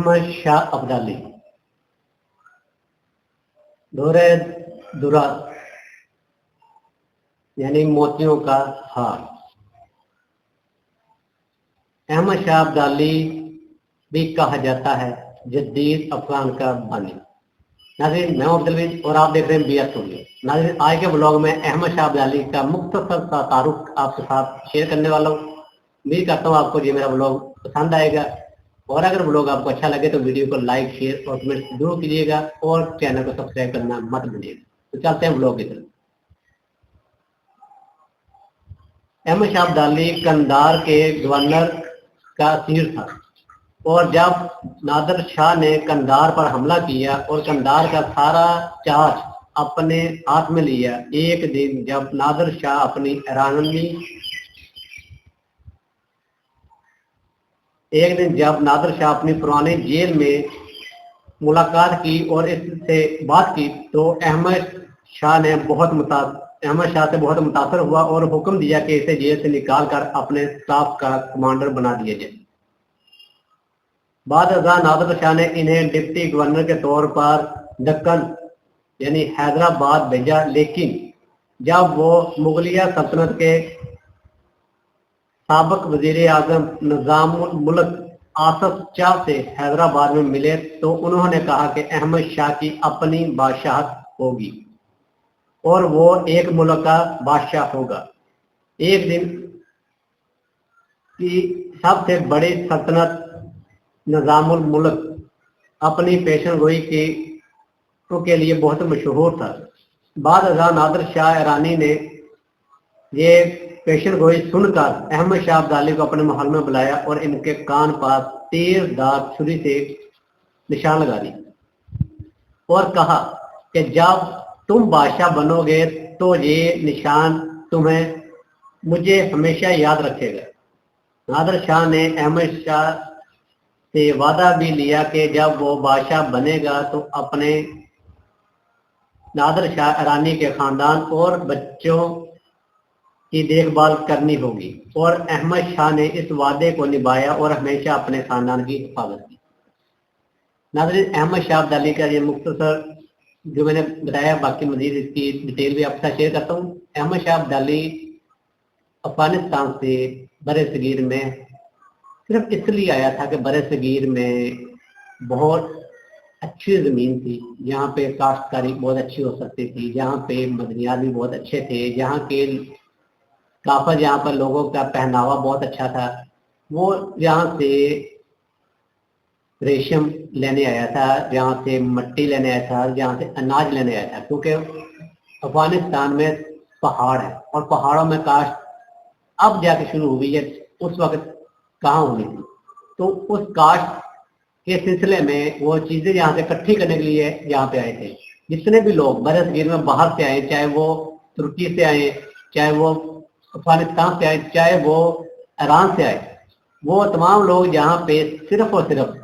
अहमद शाह अब्दाली दौरे दुरा यानी मोतियों का हार। अहमद शाह अब्दाली भी कहा जाता है जदीद अफगान का बानी। नाज़रीन, मैं अब्दुल और आप देख रहे हैं BS स्टूडियो। नाज़रीन, आज के ब्लॉग में अहमद शाह अब्दाली का मुख्तसर सा तारुफ आपके साथ शेयर करने वाला हूँ। उम्मीद करता हूँ आपको ये मेरा ब्लॉग पसंद आएगा, और अगर ब्लॉग आपको अच्छा लगे तो वीडियो को लाइक, शेयर और कमेंट जरूर कीजिएगा, और चैनल को सब्सक्राइब करना मत भूलिएगा। तो चलते हैं ब्लॉग की तरफ। अहमद शाह अब्दाली कंधार के गवर्नर का असीर था, और जब नादिर शाह ने कंधार पर हमला किया और कंधार का सारा चार्ज अपने हाथ में लिया, एक दिन जब नादिर शाह अपनी पुरानी जेल में मुलाकात की और इससे बात की, तो अहमद शाह से बहुत मुतासर हुआ और हुक्म दिया कि इसे जेल से निकाल कर अपने स्टाफ का कमांडर बना दिया जाए। बाद नादिर शाह ने इन्हें डिप्टी गवर्नर के तौर पर दक्कन यानी हैदराबाद भेजा, लेकिन जब वो मुगलिया सल्तनत के साबिक वजीर आजम निजामुल मुल्क आसफ शाह से हैदराबाद में मिले, तो उन्होंने कहा कि अहमद शाह की अपनी बादशाहत होगी और वो एक मुल्क का बादशाह होगा। एक दिन की सबसे बड़ी सल्तनत निजामुल मुल्क अपनी पेशन गोई के लिए बहुत मशहूर था। बाद नादिर शाह ईरानी ने ये पेशन गोई सुनकर अहमद शाह अब्दाली को अपने महल में बुलाया और इनके कान पर तीरदार छुरी से निशान लगा दी और कहा कि जब तुम बादशाह बनोगे तो ये निशान मुझे हमेशा याद रखेगा। नादिर शाह ने अहमद शाह से वादा भी लिया कि जब वो बादशाह बनेगा तो अपने नादिर शाह ईरानी के खानदान और बच्चों की देखभाल करनी होगी, और अहमद शाह ने इस वादे को निभाया और हमेशा अपने खानदान की हिफाजत की। नाज़रीन, अहमद शाह अब्दाली का ये मुख्तसर जो मैंने बताया, बाकी मजीद इसकी डिटेल भी आपके साथ शेयर करता हूँ। अहमद शाह अब्दाली अफगानिस्तान से बरे सगीर में सिर्फ इसलिए आया था कि बरे सगीर में बहुत अच्छी ज़मीन थी, जहाँ पे काश्तकारी बहुत अच्छी हो सकती थी, जहाँ पे मदनियात भी बहुत अच्छे थे, जहाँ पर लोगों का पहनावा बहुत अच्छा था। वो यहाँ से रेशम लेने आया था, जहाँ से मिट्टी लेने आया था, जहाँ से अनाज लेने आया था, क्योंकि अफगानिस्तान में पहाड़ है और पहाड़ों में काश्त अब जाके शुरू हुई है, उस वक्त कहाँ हुई थी। तो उस काश्त के सिलसिले में वो चीज़ें यहाँ से इकट्ठी करने के लिए यहाँ पे आए थे। जितने भी लोग बरे सगीर में बाहर से आए, चाहे वो तुर्की से आए, चाहे वो अफगानिस्तान से आए, चाहे वो ईरान से आए, वो तमाम लोग यहाँ पे सिर्फ और सिर्फ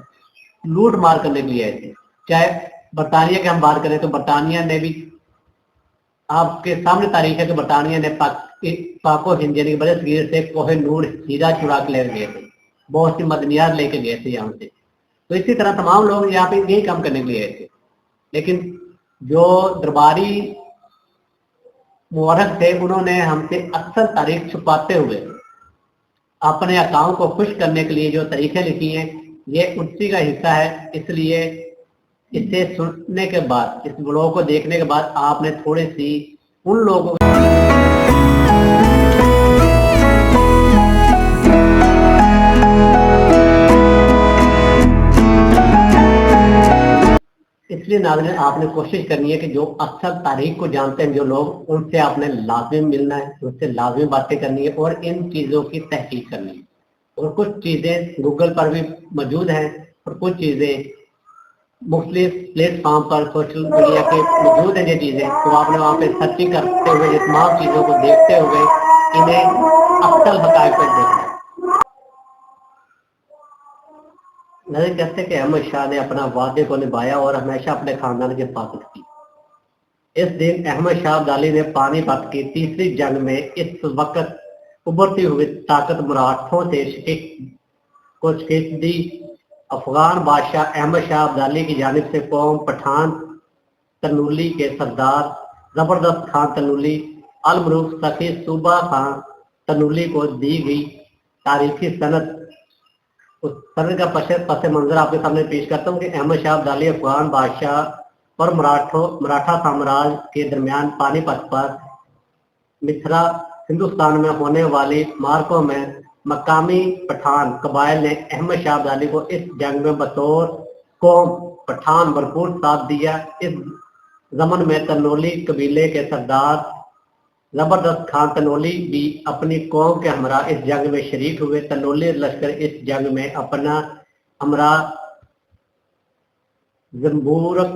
लूट मार करने के लिए आए थे। चाहे बरतानिया की हम बात करें तो बरतानिया ने भी, आपके सामने तारीख है कि बरतानिया ने पाको हिंद यानी बरे सगीर से कोहिनूर हीरा चुरा के ले गए थे, बहुत सी मदनियात लेके गए थे यहाँ से। तो इसी तरह तमाम लोग यहाँ पे यही काम करने के लिए आए थे, लेकिन जो दरबारी मुवर्रिख थे उन्होंने हमसे अक्सर तारीख छुपाते हुए अपने अकाउंट को खुश करने के लिए जो तारीखें लिखी हैं, ये उसी का हिस्सा है। इसलिए इसे सुनने के बाद, इस ब्लॉग को देखने के बाद आपने थोड़ी सी उन लोगों इसलिए नाज़रीन, आपने कोशिश करनी है कि जो अक्सर तारीख को जानते हैं जो लोग, उनसे आपने लाजमी मिलना है, उनसे लाजमी बातें करनी है और इन चीज़ों की तहकीक करनी है। और कुछ चीज़ें गूगल पर भी मौजूद हैं और कुछ चीज़ें मुख्तलिफ प्लेटफॉर्म पर सोशल मीडिया के मौजूद हैं ये चीज़ें, तो आपने वहाँ पे सर्चिंग करते हुए ये तमाम चीज़ों को देखते हुए इन्हें अक्सर हक़ाइक़ पर देखना है। नजर कहते कि अहमद शाह ने अपना वादे को निभाया और हमेशा अपने खानदान की हिफाजत की। इस दिन अहमद शाह अब्दाली ने पानीपत की तीसरी जंग में इस वक्त उभरती हुई ताकत मराठों से शिकस्त दी افغان بادشاہ احمد شاہ ابدالی کی جانب سے قوم پٹھان تنولی کے سردار زبردست خان تنولی الملوک سخی صوبہ خان تنولی کو دی گئی تاریخی سند، اس سند کا پس منظر آپ کے سامنے پیش کرتا ہوں کہ احمد شاہ ابدالی افغان بادشاہ اور مراٹھا سامراج کے درمیان پانی پت پر متھرا ہندوستان میں ہونے والی مارکوں میں مقامی پٹھان قبائل نے احمد شاہ ابدالی کو اس جنگ میں بطور قوم پٹھان بھرپور ساتھ دیا۔ اس ضمن میں تنولی قبیلے کے سردار زبردست خان تنولی بھی اپنی قوم کے ہمراہ اس جنگ میں شریک ہوئے۔ تنولی لشکر اس جنگ میں اپنا ہمراہ زمبورک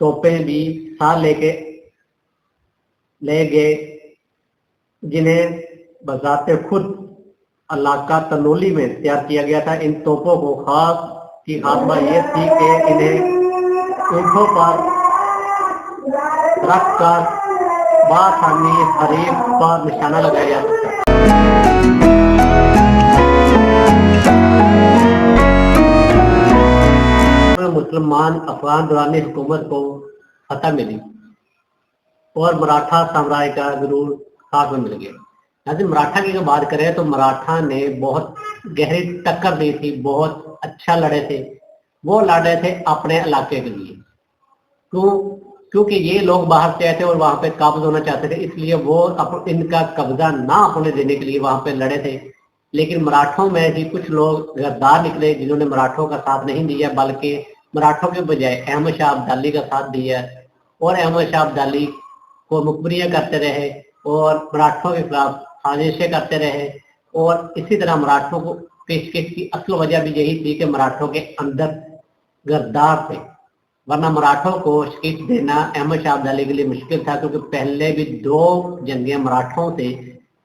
توپیں بھی ساتھ لے گئے، جنہیں بذات خود علاقہ تنولی میں تیار کیا گیا تھا۔ ان توپوں کو خاص بات یہ تھی کہ انہیں اونٹوں پر رکھ کر بآسانی حریف پر نشانہ لگایا جا سکتا ہے۔ مسلمان افغان دورانی حکومت کو فتح ملی اور مراٹھا سامراج کا ضرور ساتھ میں مل گیا۔ مراٹھا کی بات کریں تو مراٹھا نے بہت گہری ٹکر دی تھی، بہت اچھا لڑے تھے۔ وہ لڑ رہے تھے اپنے علاقے کے لیے، کیونکہ یہ لوگ باہر سے آئے تھے اور وہاں پہ قابض ہونا چاہتے تھے، اس لیے وہ ان کا قبضہ نہ ہونے دینے کے لیے وہاں پہ لڑے تھے۔ لیکن مراٹھوں میں بھی کچھ لوگ غدار نکلے جنہوں نے مراٹھوں کا ساتھ نہیں دیا، بلکہ مراٹھوں کے بجائے احمد شاہ ابدالی کا ساتھ دیا اور احمد شاہ ابدالی کو مخبریاں کرتے رہے اور مراٹھوں کے خلاف سازشیں کرتے رہے۔ اور اسی طرح مراٹھوں کو پیشکش کی اصل وجہ بھی یہی تھی کہ مراٹھوں کے اندر غدار تھے، ورنہ مراٹھوں کو شکست دینا احمد شاہ ابدالی کے لیے مشکل تھا، کیونکہ پہلے بھی 2 جنگیں مراٹھوں سے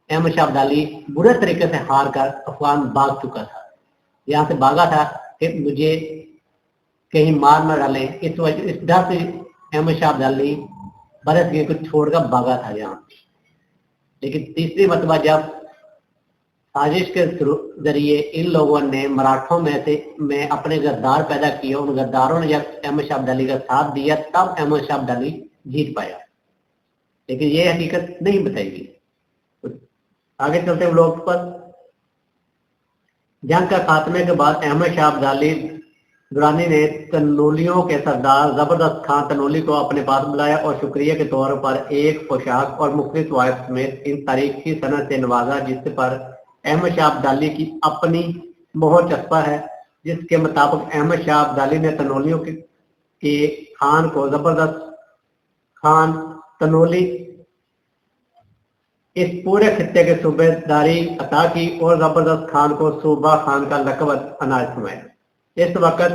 احمد شاہ ابدالی برے طریقے سے ہار کر افغان بھاگ چکا تھا۔ یہاں سے بھاگا تھا کہ مجھے کہیں مار نہ ڈالیں، اس ڈر سے احمد شاہ ابدالی برصغیر کو چھوڑ کر بھاگا تھا یہاں۔ لیکن تیسری مرتبہ جب سازش کے ذریعے ان لوگوں نے مراٹھوں میں اپنے غدار پیدا کیے، ان غداروں نے جب احمد شاہ ابدالی کا ساتھ دیا تب احمد شاہ ابدالی جیت پایا، لیکن یہ حقیقت نہیں بتائی گئی۔ آگے چلتے ہیں لوگ پر۔ جنگ کا خاتمے کے بعد احمد شاہ ابدالی درانی نے تنولیوں کے سردار زبردست خان تنولی کو اپنے پاس بلایا اور شکریہ کے طور پر ایک پوشاک اور مختلف طوائف سمیت ان تاریخی سند سے نوازا، جس پر احمد شاہ ابدالی کی اپنی مہر چسپاں ہے، جس کے مطابق احمد شاہ ابدالی نے تنولیوں کے خان کو زبردست خان تنولی اس پورے خطے کے صوبے داری عطا کی اور زبردست خان کو صوبہ خان کا لقب عنایت فرمایا۔ اس وقت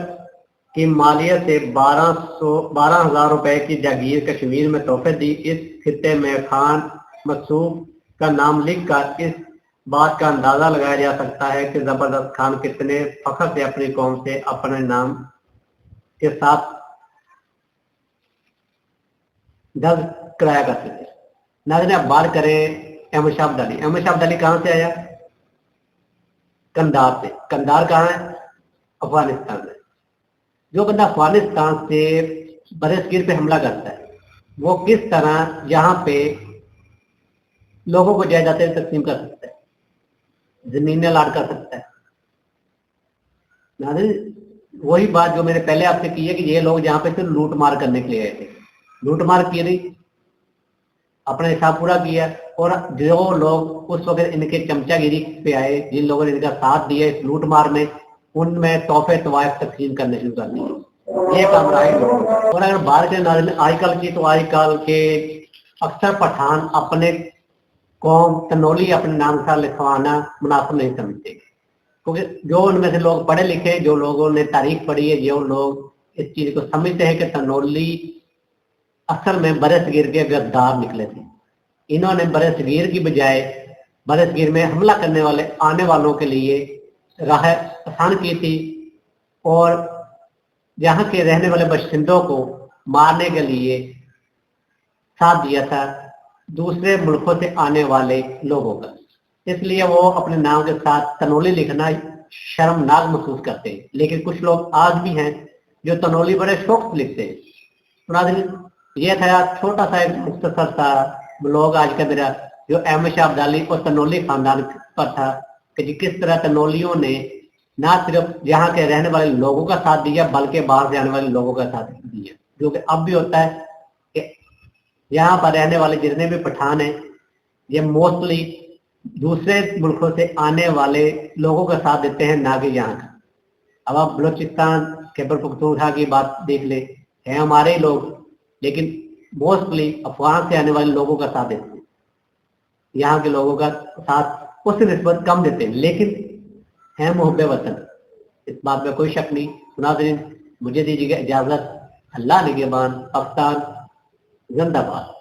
کی مالیت سے 12,000 روپے کی جاگیر کشمیر میں تحفے دی۔ اس خطے میں خان مقصوب کا نام لکھ کر اس بات کا اندازہ لگایا جا سکتا ہے کہ زبردست خان کتنے فخر سے اپنی قوم سے اپنے نام کے ساتھ درج کرایا کرتے تھے۔ ناظرین، اب بات کریں احمد شاہ ابدالی۔ احمد شاہ ابدالی کہاں سے آیا؟ کندھار سے۔ کندھار کہاں ہے؟ افغانستان میں۔ جو بندہ افغانستان سے برصغیر پہ حملہ کرتا ہے وہ کس طرح یہاں پہ لوگوں کو جائیدادیں تقسیم کر سکتا ہے، زمینیں الاٹ کر سکتا ہے؟ ناظرین، وہی بات جو میں نے پہلے آپ سے کی ہے کہ یہ لوگ یہاں پہ صرف لوٹ مار کرنے کے لیے آئے تھے، لوٹ مار کی نہیں، اپنا حساب پورا کیا۔ اور جو لوگ اس وقت ان کے چمچا گیری پہ آئے، جن لوگوں نے ان کا ساتھ دیا اس لوٹ مار میں، ان میں تحفے طوائف تقسیم کرنے شروع کر دیے۔ یہ کام رہا ہے۔ اور اگر بات کریں آج کل کی، تو آج کل کے اکثر پٹھان اپنے قوم تنولی اپنے نام سے لکھوانا مناسب نہیں سمجھتے، کیونکہ جو ان میں سے لوگ پڑھے لکھے، جو لوگوں نے تاریخ پڑھی ہے، جو لوگ اس چیز کو سمجھتے ہیں کہ تنولی اصل میں برصغیر کے غدار نکلے تھے۔ انہوں نے برصغیر کی بجائے برصغیر میں حملہ کرنے آنے والوں کے لیے راہ آسان کی تھی اور یہاں کے رہنے والے باشندوں کو مارنے کے لیے ساتھ دیا تھا دوسرے ملکوں سے آنے والے لوگوں کا۔ اس لیے وہ اپنے نام کے ساتھ تنولی لکھنا शर्मनाक महसूस करते हैं, लेकिन कुछ लोग आज भी हैं जो तनौली बड़े शौक से लिखते हैं। तो नाज़रीन, ये था छोटा सा एक मुख्तसर सा ब्लॉग आज का मेरा, जो अहमद शाह अब्दाली और तनौली खानदान पर था कि जी किस तरह तनौलियों ने ना सिर्फ यहाँ के रहने वाले लोगों का साथ दिया बल्कि बाहर से आने वाले लोगों का साथ दिया, जो कि अब भी होता है कि यहाँ पर रहने वाले जितने भी पठान हैं ये मोस्टली दूसरे मुल्कों से आने वाले लोगों का साथ देते हैं, ना कि यहाँ का। अब आप बलूचिस्तान खैबर पख्तूनख्वा की बात देख ले, हैं हमारे ही लोग, लेकिन मोस्टली अफगान से आने वाले लोगों का साथ देते हैं, यहाँ के लोगों का साथ उससे निस्बत कम देते हैं, लेकिन है मुहब्बे वतन, इस बात में कोई शक नहीं। नाज़रीन, मुझे दीजिएगा इजाजत। अल्लाह निगहबान। पाकिस्तान जिंदाबाद।